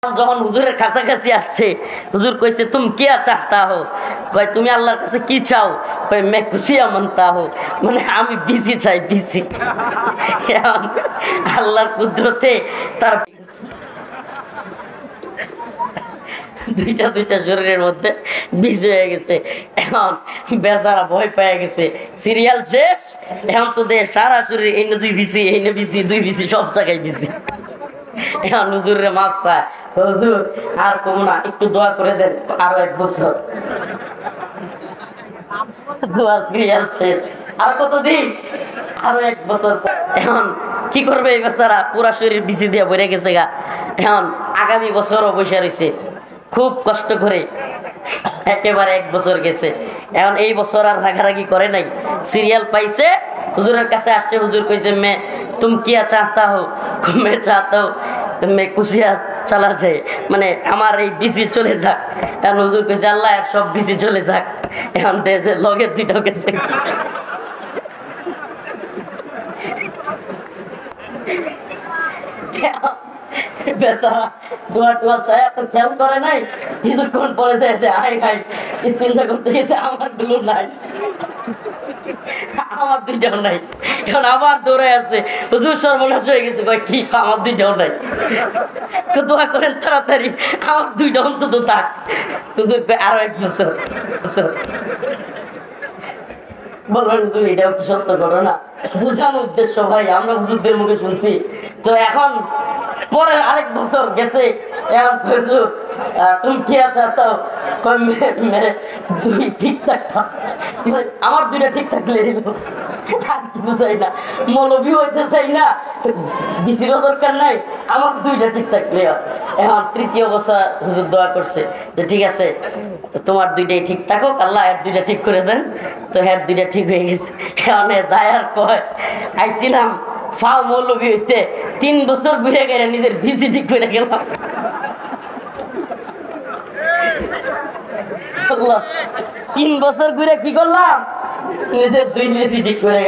যখন হুজুরের কাছাকাছি আসছে, হুজুর কইছে তুমি কি চাহতা হো, কয় তুমি আল্লাহর কাছে কি চাও, কয় মে খুশিয়া মানতা হো, মানে আমি বিসি চাই বিসি। আল্লাহর কুদরতে তার দুইটা দুইটা শরীরের মধ্যে বিষ হয়ে গেছে। এখন বেচারা ভয় পেয়ে গেছে, সিরিয়াল শেষ, এখন তো দে সারা শরীর এই দুই বিসি, এই বিসি, দুই বিসি, সব জায়গায় বিসি। এখন হুজুরে মাছ চায়, হুজুর আর কমু না, একটু দোয়া করে দেন আরো 1 বছর। দোয়া সিরিয়াল শেষ, আর কতদিন, আরো 1 বছর। এখন কি করবে এই বেচারা, পুরা শরীর বিসি দিয়ে ভরে গেছে গা। এখন আগামী বছরও বসে রয়েছে খুব কষ্ট করে, একেবারে 1 বছর গেছে। এখন এই বছর আর রাগারাগি করে নাই, সিরিয়াল পাইছে, হুজুরের কাছে আসছে। হুজুর কইছে মে তুম কিয়া চাহতা হো, মে চাহতা হো মে কুশিয়া চলা যায়, মানে আমার এই বিসি চলে যাক। এখন হুজুর কইছে আল্লাহ আর সব বিসি চলে যাক। এখন দেশে লগের দুইটা গেছে। বেচারা দোয়া টোয়া চায় তো খেয়াল করে নাই, কিছুক্ষণ পরে যায় আয় হাই ইস্তিনজা করতে গেছে, আমার গুলো নাই, আমার দুইটাও নাই। এখন আবার দৌড়ে আসছে, হুজুর সর্বনাশ হয়ে গেছে, কয় কি আমার দুইটাও নাই, দোয়া করেন তাড়াতাড়ি আমার দুইটা অন্তত থাক। হুজুর আরো 1 বছর। বলবেন হুজুর এটাও কি সত্য ঘটনা? বুঝানোর উদ্দেশ্য ভাই, আমরা হুজুরদের মুখে শুনছি তো। এখন পরের আরেক বছর গেছে, এখন হুজুর তুমি কি চাও, দুই ঠিকঠাক আমার দুইটা ঠিক থাকলে আর কিছু চাই না, মৌলবি হইতে চাই না, বিসিরও দরকার নাই, আমার দুইটা ঠিক থাকলে। এখন 3য় বছর হুজুর দোয়া করছে যে ঠিক আছে তোমার দুইটাই ঠিক থাকুক, আল্লাহ এর দুইটা ঠিক করে দেন। তো হ্যাঁ দুইটা ঠিক হয়ে গেছে। এখন যায় আর কয় আইছিলাম ফাও মৌলবি হইতে, 3 বছর ঘুরে গেলে নিজের বিসি ঠিক করে গেলাম। 3 বছর ঘুরে কি করলাম, নিজের 2 বিসি ঠিক করে গেলাম।